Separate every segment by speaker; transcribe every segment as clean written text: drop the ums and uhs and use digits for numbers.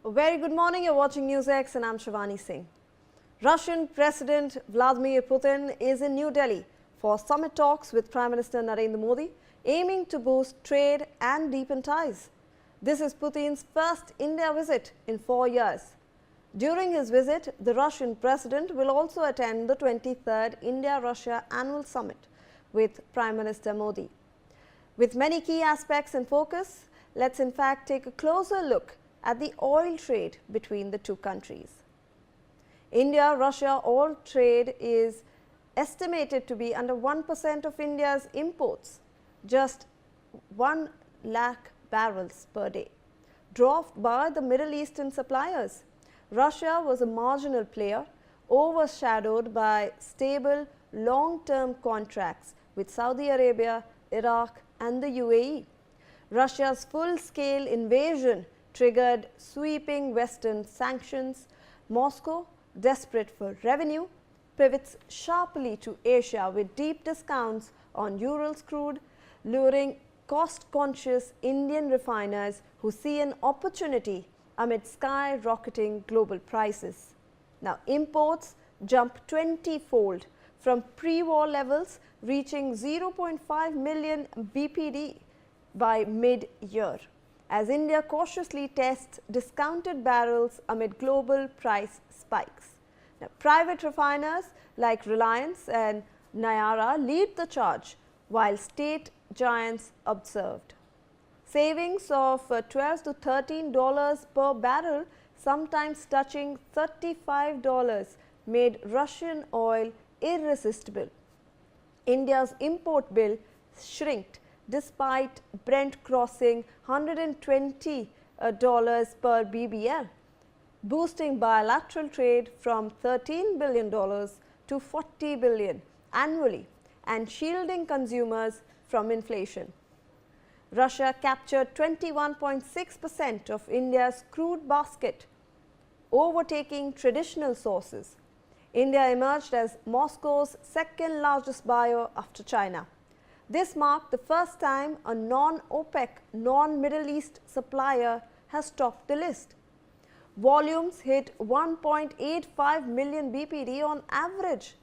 Speaker 1: A very good morning. You're watching NewsX and I'm Shivani Singh. Russian President Vladimir Putin is in New Delhi for summit talks with Prime Minister Narendra Modi, aiming to boost trade and deepen ties. This is Putin's first India visit in 4 years. During his visit, the Russian president will also attend the 23rd India-Russia Annual Summit with Prime Minister Modi. With many key aspects in focus, let's in fact take a closer look at the oil trade between the two countries. India-Russia oil trade is estimated to be under 1% of India's imports, just 1 lakh barrels per day, dwarfed by the Middle Eastern suppliers. Russia was a marginal player, overshadowed by stable long-term contracts with Saudi Arabia, Iraq and the UAE. Russia's full-scale invasion triggered sweeping Western sanctions. Moscow, desperate for revenue, pivots sharply to Asia with deep discounts on Urals crude, luring cost-conscious Indian refiners who see an opportunity amid skyrocketing global prices. Now, imports jump 20-fold from pre-war levels, reaching 0.5 million BPD by mid-year, as India cautiously tests discounted barrels amid global price spikes. Now, private refiners like Reliance and Nayara lead the charge, while state giants observed. Savings of $12 to $13 per barrel, sometimes touching $35, made Russian oil irresistible. India's import bill shrinked despite Brent crossing $120 per BBL, boosting bilateral trade from $13 billion to $40 billion annually and shielding consumers from inflation. Russia captured 21.6% of India's crude basket, overtaking traditional sources. India emerged as Moscow's second largest buyer after China. This marked the first time a non-OPEC, non-Middle East supplier has topped the list. Volumes hit 1.85 million BPD on average,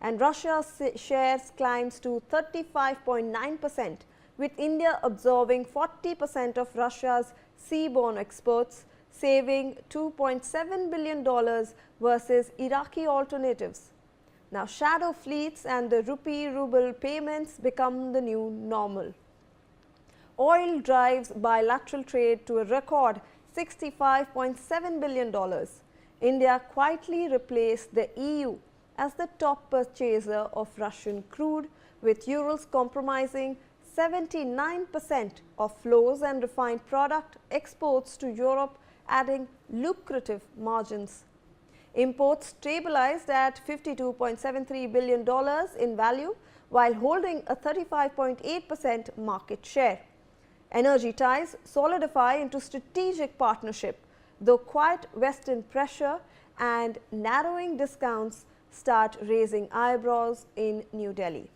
Speaker 1: and Russia's shares climbs to 35.9%, with India absorbing 40% of Russia's seaborne exports, saving $2.7 billion versus Iraqi alternatives. Now, shadow fleets and the rupee-ruble payments become the new normal. Oil drives bilateral trade to a record $65.7 billion. India quietly replaced the EU as the top purchaser of Russian crude, with Urals compromising 79% of flows and refined product exports to Europe, adding lucrative margins. Imports stabilized at $52.73 billion in value, while holding a 35.8% market share. Energy ties solidify into strategic partnership, though quiet Western pressure and narrowing discounts start raising eyebrows in New Delhi.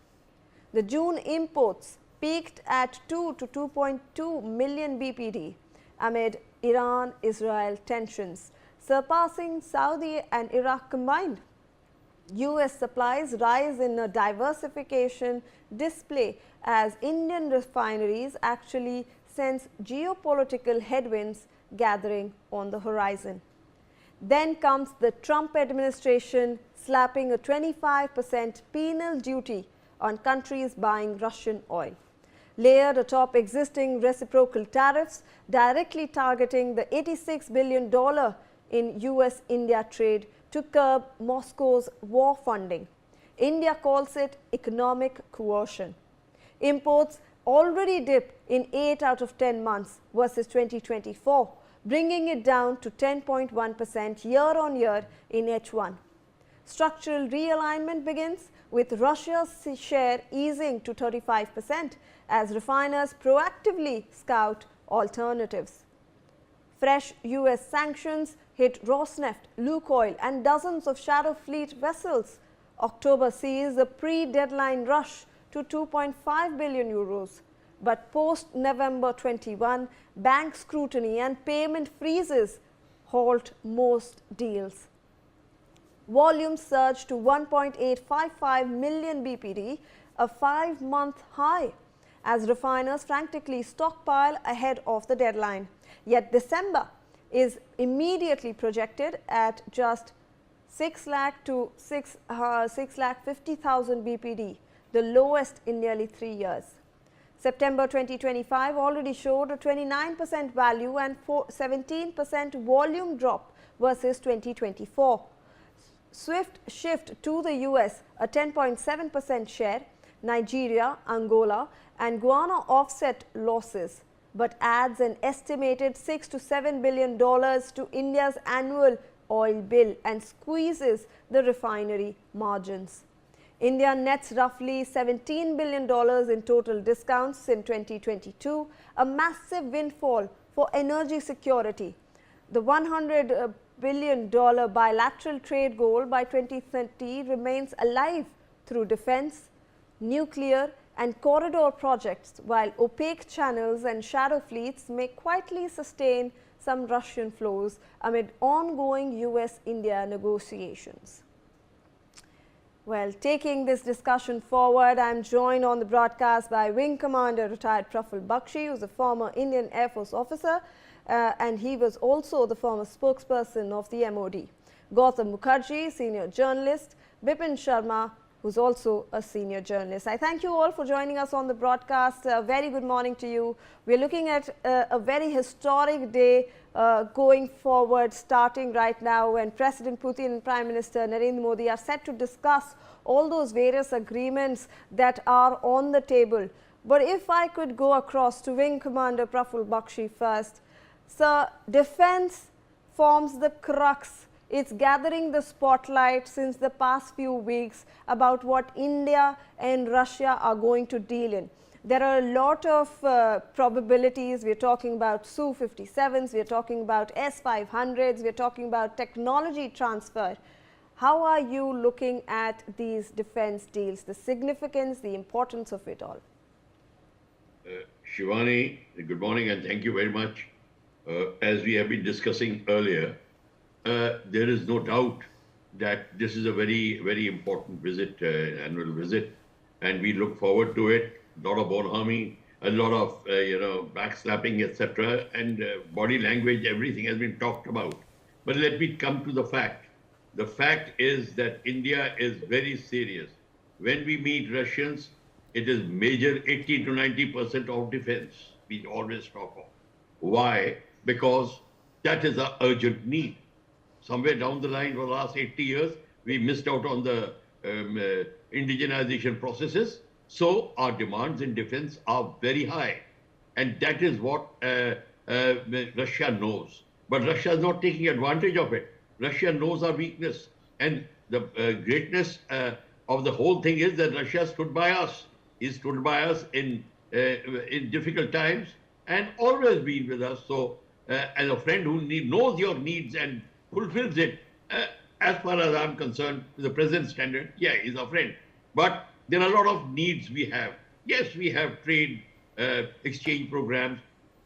Speaker 1: The June imports peaked at 2 to 2.2 million BPD amid Iran-Israel tensions, surpassing Saudi and Iraq combined. US supplies rise in a diversification display as Indian refineries actually sense geopolitical headwinds gathering on the horizon. Then comes the Trump administration slapping a 25% penal duty on countries buying Russian oil, layered atop existing reciprocal tariffs directly targeting the $86 billion in US-India trade to curb Moscow's war funding. India calls it economic coercion. Imports already dipped in 8 out of 10 months versus 2024, bringing it down to 10.1% year-on-year in H1. Structural realignment begins with Russia's share easing to 35% as refiners proactively scout alternatives. Fresh US sanctions hit Rosneft, Lukoil and dozens of shadow fleet vessels. October sees a pre-deadline rush to 2.5 billion euros. But post-November 21, bank scrutiny and payment freezes halt most deals. Volumes surged to 1.855 million BPD, a 5-month high, as refiners frantically stockpile ahead of the deadline. Yet December is immediately projected at just 6 lakh to 6 lakh 50,000 BPD, the lowest in nearly 3 years. September 2025 already showed a 29% value and 17% volume drop versus 2024. Swift shift to the US, a 10.7% share, Nigeria, Angola and Guyana offset losses, but adds an estimated $6 to $7 billion to India's annual oil bill and squeezes the refinery margins. India nets roughly $17 billion in total discounts in 2022, a massive windfall for energy security. The $100 billion bilateral trade goal by 2030 remains alive through defense, nuclear and corridor projects, while opaque channels and shadow fleets may quietly sustain some Russian flows amid ongoing US-India negotiations. Well, taking this discussion forward, I am joined on the broadcast by Wing Commander retired Praful Bakshi, who is a former Indian Air Force officer, and he was also the former spokesperson of the MOD. Gautam Mukherjee, senior journalist, Bipin Sharma, who is also a senior journalist. I thank you all for joining us on the broadcast. Very good morning to you. We are looking at a very historic day going forward, starting right now, when President Putin and Prime Minister Narendra Modi are set to discuss all those various agreements that are on the table. But if I could go across to Wing Commander Praful Bakshi first. Sir, defense forms the crux. It's gathering the spotlight since the past few weeks about what India and Russia are going to deal in. There are a lot of probabilities. We're talking about Su-57s, we're talking about S-500s, we're talking about technology transfer. How are you looking at these defense deals, the significance, the importance of it all?
Speaker 2: Shivani, good morning and thank you very much. As we have been discussing earlier, there is no doubt that this is a very, very important visit, annual visit, and we look forward to it. A lot of bonhomie, a lot of, backslapping, etc. And body language, everything has been talked about. But let me come to the fact. The fact is that India is very serious. When we meet Russians, it is major 80 to 90% of defense we always talk of. Why? Because that is an urgent need. Somewhere down the line for the last 80 years, we missed out on the indigenization processes. So our demands in defense are very high. And that is what Russia knows. But Russia is not taking advantage of it. Russia knows our weakness. And the greatness of the whole thing is that Russia stood by us. He stood by us in difficult times and always been with us. So as a friend who knows your needs and fulfills it, as far as I'm concerned, to the present standard, yeah, he's a friend. But there are a lot of needs we have. Yes, we have trade exchange programs.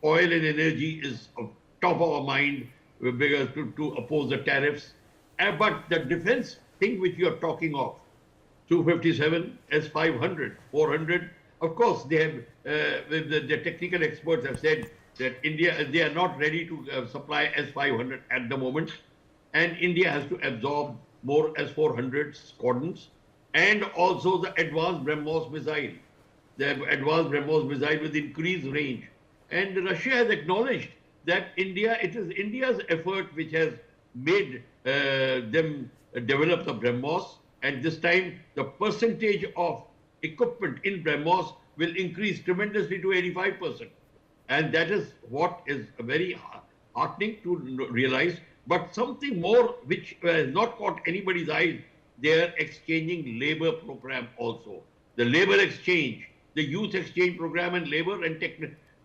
Speaker 2: Oil and energy is top of our mind because to oppose the tariffs. But the defense thing which you are talking of, 257, S-500, 400, of course, they have, the technical experts have said that India, they are not ready to supply S-500 at the moment. And India has to absorb more S-400 Squadrons and also the advanced Bramos missile. The advanced Bramos missile with increased range. And Russia has acknowledged that it is India's effort which has made them develop the Bramos. And this time, the percentage of equipment in Bramos will increase tremendously to 85%. And that is what is very heartening to realize. But something more which has not caught anybody's eyes, they are exchanging labor program also. The labor exchange, the youth exchange program and labor and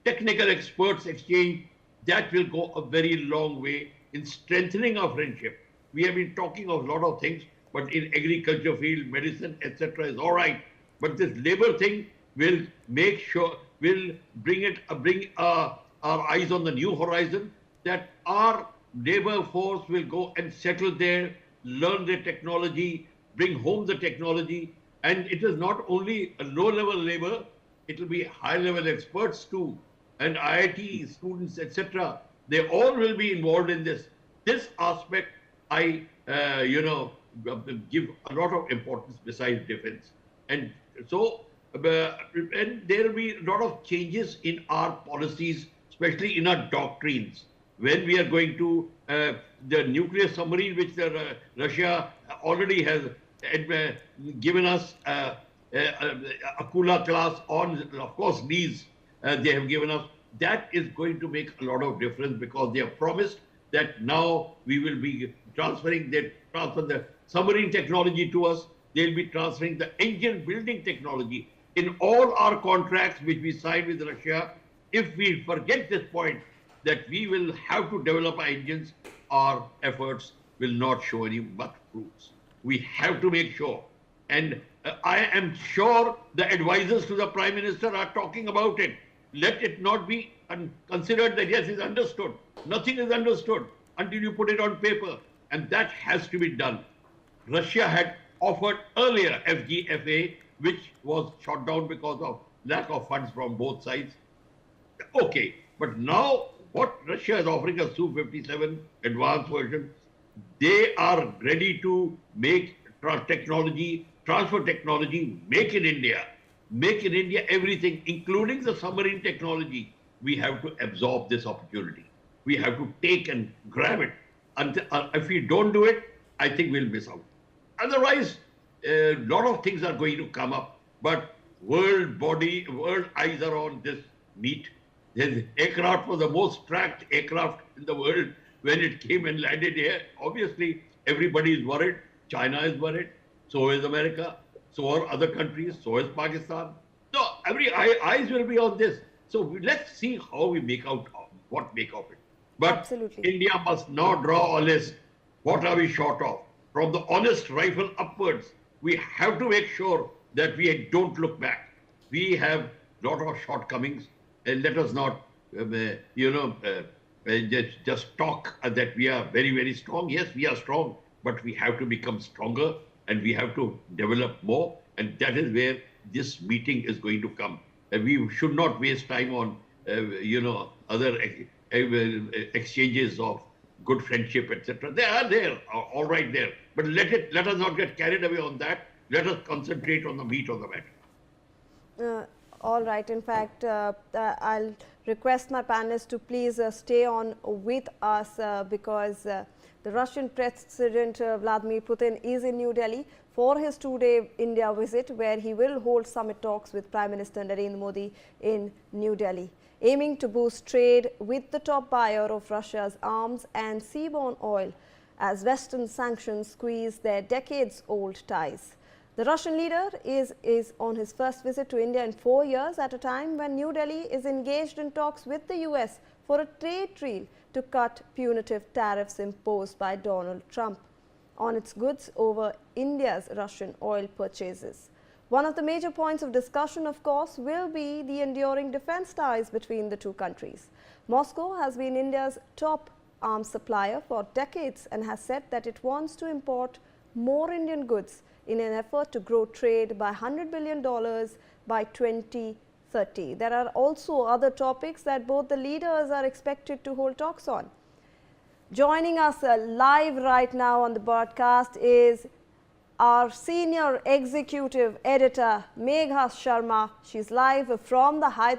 Speaker 2: technical experts exchange, that will go a very long way in strengthening our friendship. We have been talking of a lot of things, but in agriculture field, medicine, etc. is all right. But this labor thing will make sure, will bring our eyes on the new horizon, that our labor force will go and settle there, learn the technology, bring home the technology. And it is not only a low-level labor, it will be high-level experts too, and IIT students, etc. They all will be involved in this. This aspect, I, give a lot of importance besides defense. And so, and there will be a lot of changes in our policies, especially in our doctrines. When we are going to the nuclear submarine, which Russia already has given us Akula class on, of course, these they have given us. That is going to make a lot of difference because they have promised that now we will be transferring the submarine technology to us. They'll be transferring the engine building technology in all our contracts which we signed with Russia. If we forget this point, that we will have to develop our engines, our efforts will not show any much fruits. We have to make sure. And I am sure the advisors to the Prime Minister are talking about it. Let it not be considered that yes, it's understood. Nothing is understood until you put it on paper. And that has to be done. Russia had offered earlier FGFA, which was shot down because of lack of funds from both sides. Okay, but now what Russia is offering us, Su-57 advanced version, they are ready to make transfer technology, make in India everything, including the submarine technology. We have to absorb this opportunity. We have to take and grab it. If we don't do it, I think we'll miss out. Otherwise, a lot of things are going to come up, but world eyes are on this meet. This aircraft was the most tracked aircraft in the world when it came and landed here. Obviously, everybody is worried. China is worried. So is America. So are other countries. So is Pakistan. So every eyes will be on this. So let's see how we make of it. But
Speaker 1: Absolutely.
Speaker 2: India must now draw a list. What are we short of? From the honest rifle upwards, we have to make sure that we don't look back. We have a lot of shortcomings. And let us not, just talk that we are very, very strong. Yes, we are strong, but we have to become stronger and we have to develop more. And that is where this meeting is going to come. And we should not waste time on, other exchanges of good friendship, etc. They are there, all right there. But let us not get carried away on that. Let us concentrate on the meat of the matter.
Speaker 1: All right. In fact, I'll request my panelists to please stay on with us because the Russian President Vladimir Putin is in New Delhi for his two-day India visit, where he will hold summit talks with Prime Minister Narendra Modi in New Delhi, aiming to boost trade with the top buyer of Russia's arms and seaborne oil as Western sanctions squeeze their decades-old ties. The Russian leader is on his first visit to India in 4 years, at a time when New Delhi is engaged in talks with the US for a trade deal to cut punitive tariffs imposed by Donald Trump on its goods over India's Russian oil purchases. One of the major points of discussion, of course, will be the enduring defense ties between the two countries. Moscow has been India's top arms supplier for decades and has said that it wants to import more Indian goods in an effort to grow trade by $100 billion by 2030. There are also other topics that both the leaders are expected to hold talks on. Joining us live right now on the broadcast is our senior executive editor, Megha Sharma. She's live from the Hyderabad